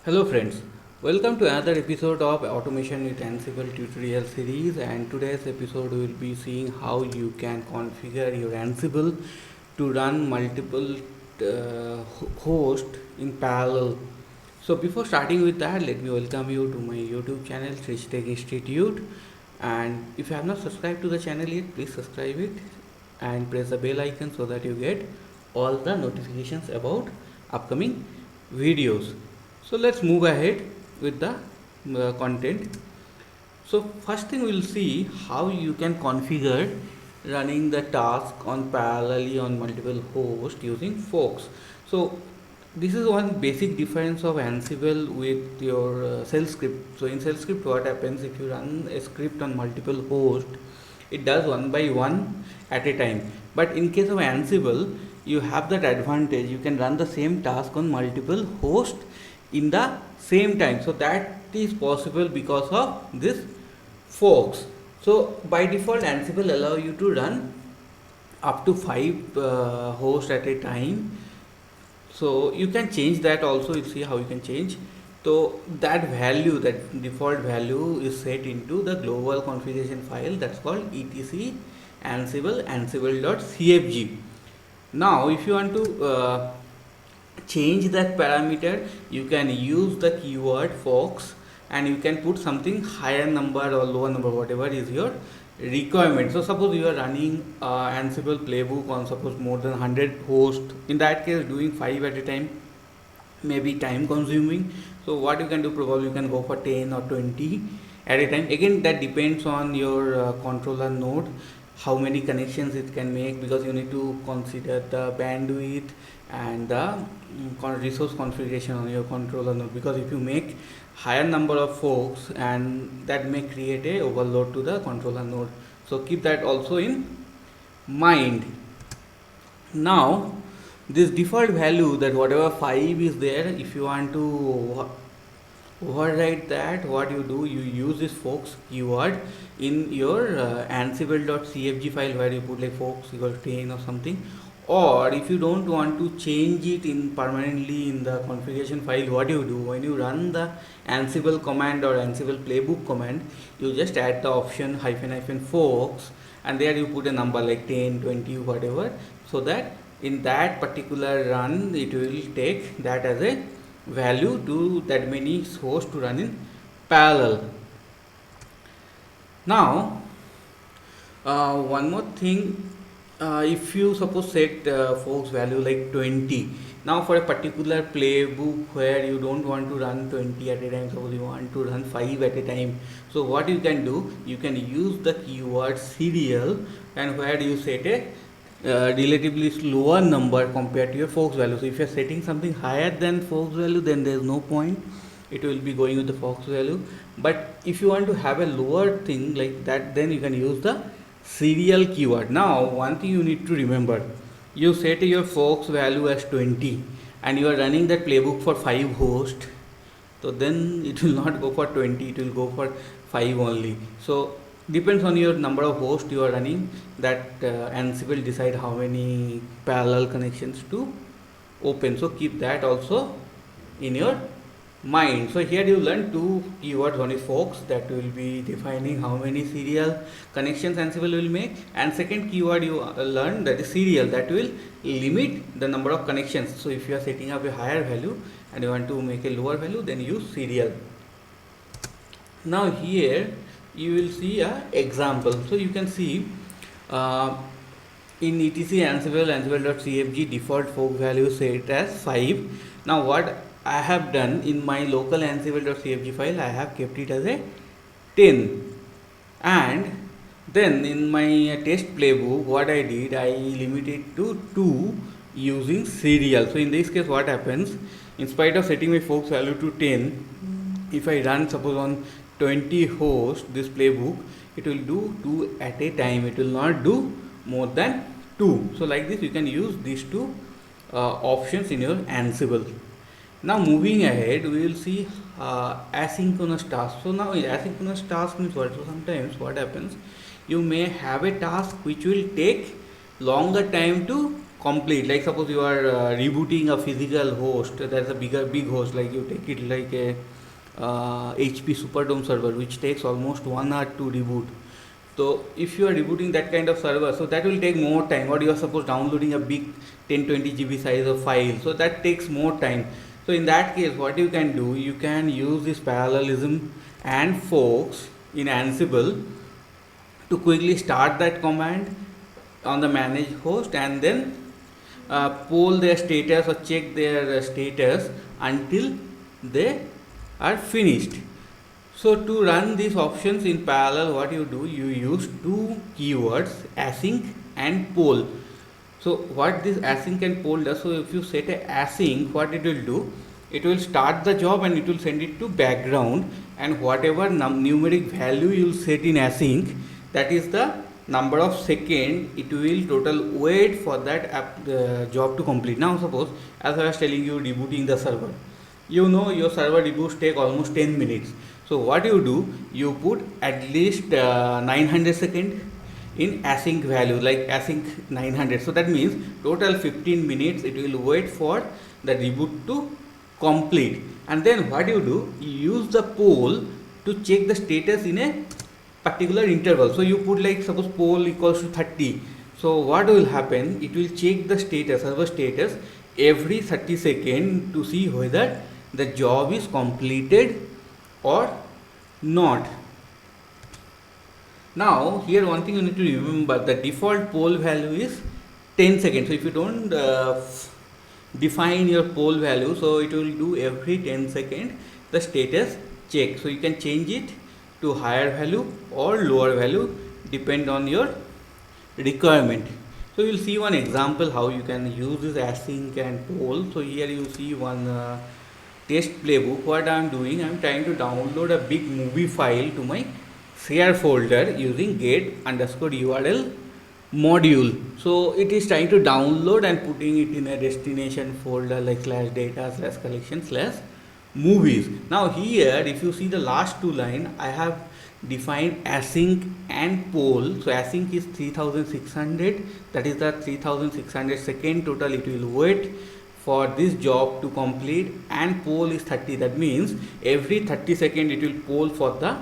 Hello friends, welcome to another episode of Automation with Ansible tutorial series, and today's episode we will be seeing how you can configure your Ansible to run multiple hosts in parallel. So before starting with that, let me welcome you to my YouTube channel Srich Tech Institute, and if you have not subscribed to the channel yet, please subscribe it and press the bell icon so that you get all the notifications about upcoming videos. So let's move ahead with the content. So first thing we'll see how you can configure running the task on parallelly on multiple hosts using Fox. So this is one basic difference of Ansible with your shell script. So in shell script, what happens if you run a script on multiple hosts, it does one by one at a time. But in case of Ansible, you have that advantage. You can run the same task on multiple hosts in the same time. So that is possible because of this forks. So by default, Ansible allow you to run up to 5 hosts at a time. So you can change that also. You see how you can change. So that value, that default value, is set into the global configuration file that's called etc ansible ansible.cfg. Now if you want to change that parameter, you can use the keyword fox and you can put something higher number or lower number, whatever is your requirement. So suppose you are running Ansible playbook on suppose more than 100 hosts. In that case, doing 5 at a time may be time consuming. So what you can do, probably you can go for 10 or 20 at a time. Again, that depends on your controller node, how many connections it can make, because you need to consider the bandwidth and the resource configuration on your controller node, because if you make higher number of folks, and that may create a overload to the controller node. So keep that also in mind. Now this default value, that whatever 5 is there, if you want to override that, what you do, you use this folks keyword in your ansible.cfg file, where you put like folks equal 10 or something. Or if you don't want to change it in permanently in the configuration file, what you do, when you run the ansible command or ansible playbook command, you just add the option hyphen folks, and there you put a number like 10, 20, whatever, so that in that particular run it will take that as a value to that many hosts to run in parallel. Now one more thing, if you suppose set folks value like 20, now for a particular playbook where you don't want to run 20 at a time, suppose you want to run 5 at a time, so what you can do, you can use the keyword serial, and where you set a relatively lower number compared to your folks value. So if you are setting something higher than folks value, then there is no point, it will be going with the folks value. But if you want to have a lower thing like that, then you can use the serial keyword. Now one thing you need to remember, you set your folks value as 20 and you are running that playbook for 5 hosts, so then it will not go for 20, it will go for 5 only. So depends on your number of hosts you are running, that Ansible decide how many parallel connections to open. So keep that also in your mind. So here you learn 2 keywords. One is folks, that will be defining how many serial connections Ansible will make, and second keyword you learn, that is serial, that will limit the number of connections. So if you are setting up a higher value and you want to make a lower value, then use serial. Now here you will see a example. So you can see in etc ansible.cfg, default folk value set as 5. Now what I have done in my local ansible.cfg file, I have kept it as a 10, and then in my test playbook, what I did, I limited to 2 using serial. So in this case, what happens, in spite of setting my folks value to 10, if I run suppose on 20 hosts this playbook, it will do 2 at a time, it will not do more than 2. So like this you can use these 2 options in your Ansible. Now moving ahead, we will see asynchronous task. So now asynchronous task means what? So sometimes what happens, you may have a task which will take longer time to complete. Like suppose you are rebooting a physical host, that's a big host, like you take it like a HP Superdome server, which takes almost 1 hour to reboot. So if you are rebooting that kind of server, so that will take more time. Or you are suppose downloading a big 10-20 GB size of file, so that takes more time. So in that case, what you can do, you can use this parallelism and forks in Ansible to quickly start that command on the manage host, and then poll their status or check their status until they are finished. So to run these options in parallel, what you do, you use two keywords, async and poll. So what this async and poll does, so if you set a async, what it will do, it will start the job and it will send it to background, and whatever numeric value you will set in async, that is the number of second it will total wait for that job to complete. Now suppose, as I was telling you, rebooting the server, you know your server reboots take almost 10 minutes. So what you do, you put at least 900 second in async value, like async 900. So that means total 15 minutes it will wait for the reboot to complete. And then what you do, you use the poll to check the status in a particular interval. So you put like suppose poll equals to 30. So what will happen, it will check the status, server status, every 30 seconds to see whether the job is completed or not. Now here one thing you need to remember, the default poll value is 10 seconds. So if you don't define your poll value, so it will do every 10 seconds the status check. So you can change it to higher value or lower value, depend on your requirement. So you will see one example how you can use this async and poll. So here you see one test playbook. What I am doing, I am trying to download a big movie file to my share folder using get_url module. So it is trying to download and putting it in a destination folder like /data/collection/movies. Now here if you see the last two lines, I have defined async and poll. So async is 3600, that is the 3600 second total it will wait for this job to complete, and poll is 30, that means every 30 seconds it will poll for the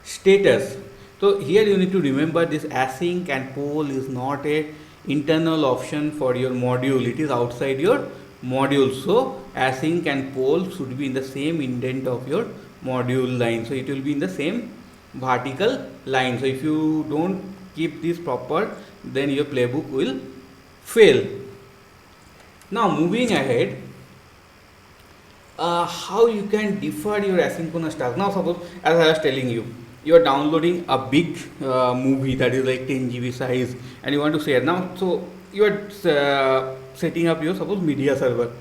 status. So here you need to remember this async and poll is not a internal option for your module, it is outside your module. So async and poll should be in the same indent of your module line, so it will be in the same vertical line. So if you don't keep this proper, then your playbook will fail. Now moving ahead, how you can defer your asynchronous task. Now suppose, as I was telling you, you are downloading a big movie that is like 10 GB size and you want to share. Now so you are setting up your suppose media server,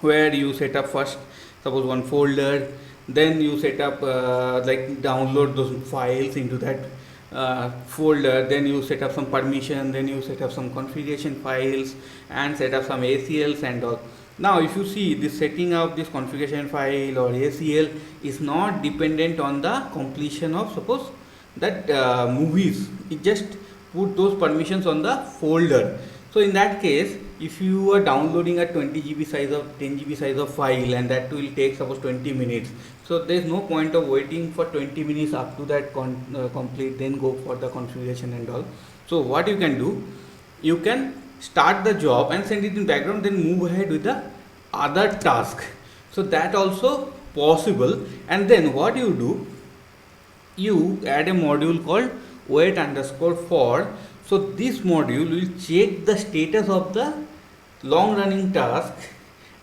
where you set up first suppose one folder, then you set up like download those files into that folder, then you set up some permission, then you set up some configuration files and set up some ACLs and all. Now if you see this setting up this configuration file or ACL is not dependent on the completion of suppose that movies, it just put those permissions on the folder. So in that case, if you are downloading a 20 GB size of 10 GB size of file and that will take suppose 20 minutes, so there is no point of waiting for 20 minutes up to that complete, then go for the configuration and all. So what you can do, you can start the job and send it in background, then move ahead with the other task. So that also possible. And then what you do, you add a module called wait_for. So this module will check the status of the long running task,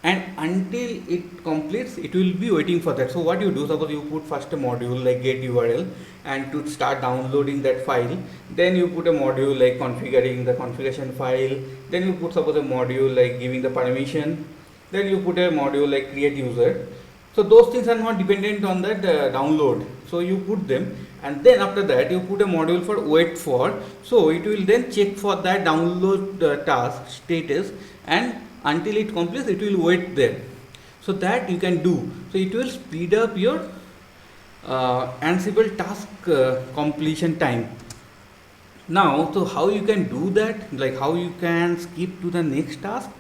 and until it completes it will be waiting for that. So what you do, suppose you put first a module like get URL and to start downloading that file, then you put a module like configuring the configuration file, then you put suppose a module like giving the permission, then you put a module like create user. So those things are not dependent on that download, so you put them, and then after that you put a module for wait for. So it will then check for that download task status, and until it completes it will wait there. So that you can do. So it will speed up your Ansible task completion time. Now, so how you can do that, like how you can skip to the next task.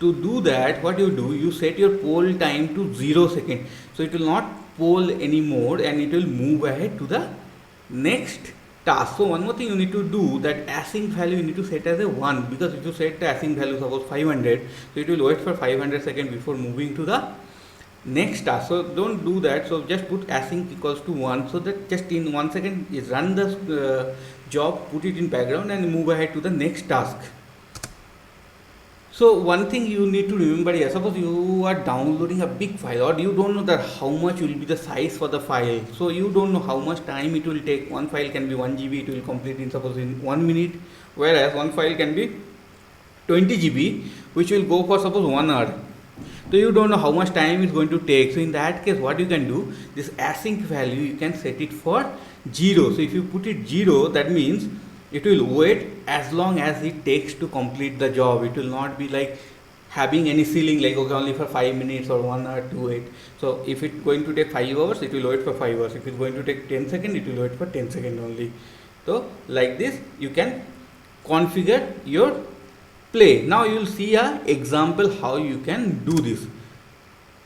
To do that, what you do, you set your poll time to 0 seconds, so it will not poll anymore and it will move ahead to the next task. So one more thing you need to do, that async value you need to set as a 1, because if you set the async value suppose 500, so it will wait for 500 seconds before moving to the next task. So don't do that, so just put async equals to 1, so that just in 1 second is run the job, put it in background and move ahead to the next task. So one thing you need to remember here, suppose you are downloading a big file, or you don't know that how much will be the size for the file, so you don't know how much time it will take. One file can be 1 GB, it will complete in suppose in 1 minute, whereas one file can be 20 GB, which will go for suppose 1 hour. So you don't know how much time it's going to take. So in that case, what you can do, this async value you can set it for 0. So if you put it 0, that means it will wait as long as it takes to complete the job. It will not be like having any ceiling like okay only for 5 minutes or 1 hour to wait. So if it's going to take 5 hours, it will wait for 5 hours. If it's going to take 10 seconds, it will wait for 10 seconds only. So like this you can configure your play. Now you will see a example how you can do this.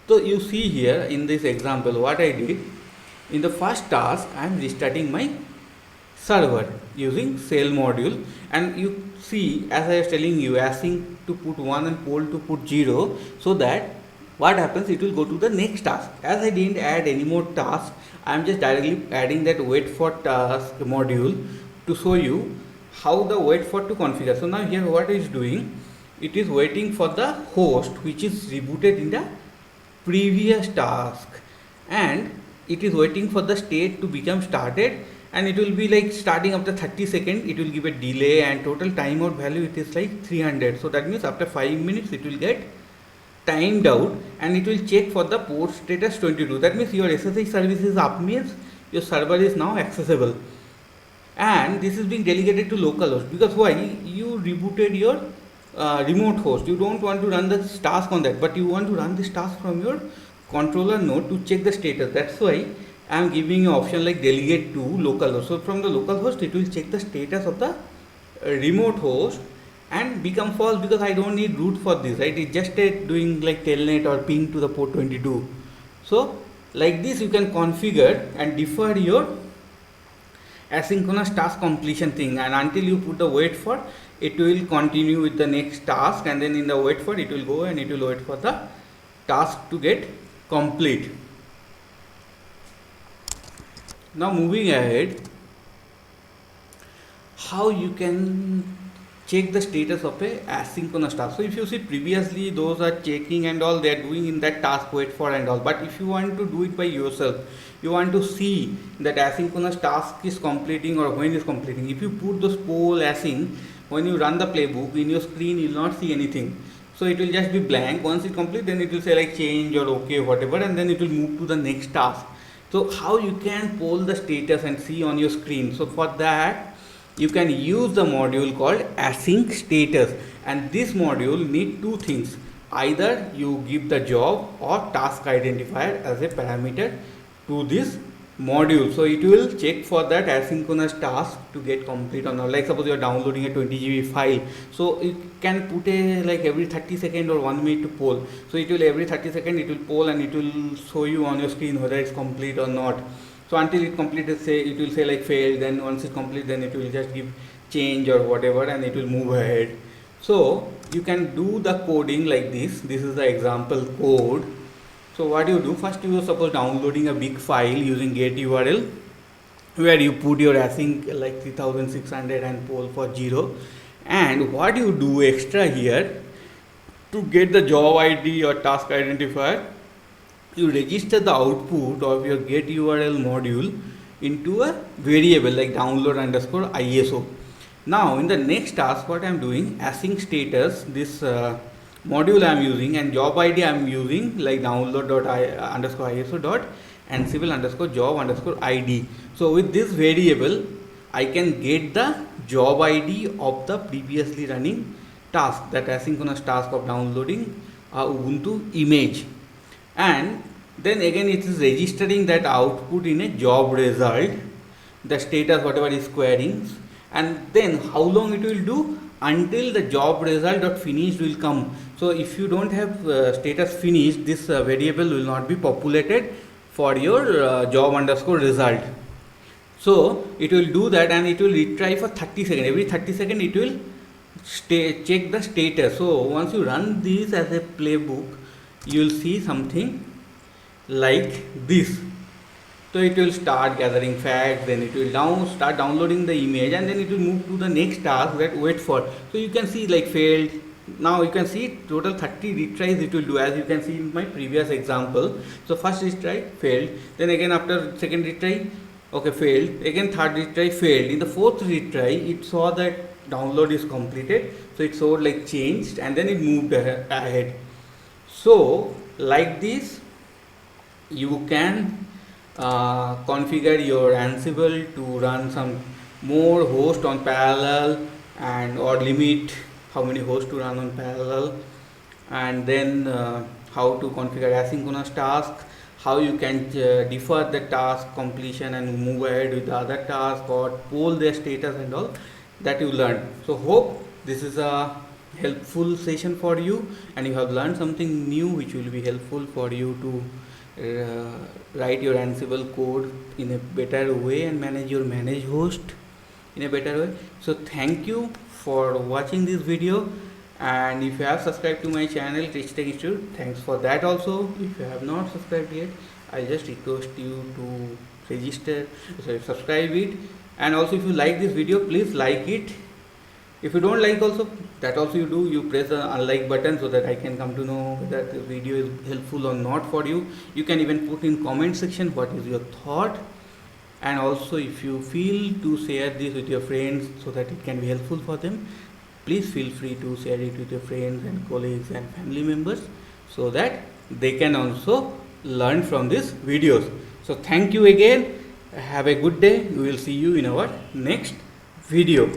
So you see here in this example what I did. In the first task I am restarting my server using shell module, and you see as I was telling you, async to put 1 and poll to put 0, so that what happens, it will go to the next task. As I didn't add any more tasks, I am just directly adding that wait for task module to show you how the wait for to configure. So now here what it is doing, it is waiting for the host which is rebooted in the previous task, and it is waiting for the state to become started, and it will be like starting after 30 seconds, it will give a delay, and total timeout value it is like 300. So that means after 5 minutes it will get timed out, and it will check for the port status 22. That means your SSH service is up, means your server is now accessible, and this is being delegated to localhost. Because why? You rebooted your remote host, you don't want to run this task on that, but you want to run this task from your controller node to check the status. That's why I am giving you option like delegate to localhost. So from the localhost it will check the status of the remote host and become false, because I don't need root for this, right? It's just doing like telnet or ping to the port 22. So like this you can configure and defer your asynchronous task completion thing, and until you put the wait for, it will continue with the next task, and then in the wait for it will go and it will wait for the task to get complete. Now moving ahead, how you can check the status of a asynchronous task. So if you see previously those are checking and all, they are doing in that task wait for and all, but if you want to do it by yourself, you want to see that asynchronous task is completing or when is completing, if you put those poll async, when you run the playbook in your screen you will not see anything, so it will just be blank. Once it complete, then it will say like change or okay whatever, and then it will move to the next task. So how you can poll the status and see on your screen? So for that you can use the module called async status, and this module need two things: either you give the job or task identifier as a parameter to this module. So it will check for that asynchronous task to get complete or not. Like suppose you are downloading a 20 GB file, so it can put a like every 30 seconds or 1 minute to poll. So it will every 30 seconds it will poll and it will show you on your screen whether it's complete or not. So until it completes, say it will say like failed, then once it completes, then it will just give change or whatever and it will move ahead. So you can do the coding like this. This is the example code. So what you do, first you suppose downloading a big file using get URL, where you put your async like 3600 and poll for 0, and what you do extra here, to get the job ID or task identifier, you register the output of your get URL module into a variable like download underscore ISO. Now in the next task, what I am doing, async status, this module I am using, and job ID I am using like download underscore ISO dot ansible underscore job underscore ID. So with this variable I can get the job ID of the previously running task, that asynchronous task of downloading Ubuntu image, and then again it is registering that output in a job result, the status whatever is querying, and then how long it will do until the job result dot finished will come. So if you don't have status finished, this variable will not be populated for your job underscore result. So it will do that, and it will retry for 30 seconds. Every 30 seconds it will check the status. So once you run this as a playbook, you will see something like this. So it will start gathering facts, then it will start downloading the image, and then it will move to the next task that wait for. So you can see like failed. Now you can see total 30 retries it will do, as you can see in my previous example. So first retry failed, then again after second retry, okay, failed, again third retry failed. In the fourth retry it saw that download is completed, so it showed like changed, and then it moved ahead. So like this you can configure your Ansible to run some more hosts on parallel, and or limit how many hosts to run on parallel, and then how to configure asynchronous tasks, how you can defer the task completion and move ahead with the other task, or poll their status and all that you learned. So hope this is a helpful session for you, and you have learned something new which will be helpful for you to write your Ansible code in a better way and manage your manage host in a better way. So thank you for watching this video, and if you have subscribed to my channel Rich Tech Institute, thanks for that also. If you have not subscribed yet, I just request you to register, subscribe it, and also if you like this video, please like it. If you don't like also, that also you do, you press the unlike button so that I can come to know whether the video is helpful or not for you. You can even put in comment section what is your thought, and also if you feel to share this with your friends so that it can be helpful for them, please feel free to share it with your friends and colleagues and family members so that they can also learn from these videos. So thank you again, have a good day. We will see you in our next video.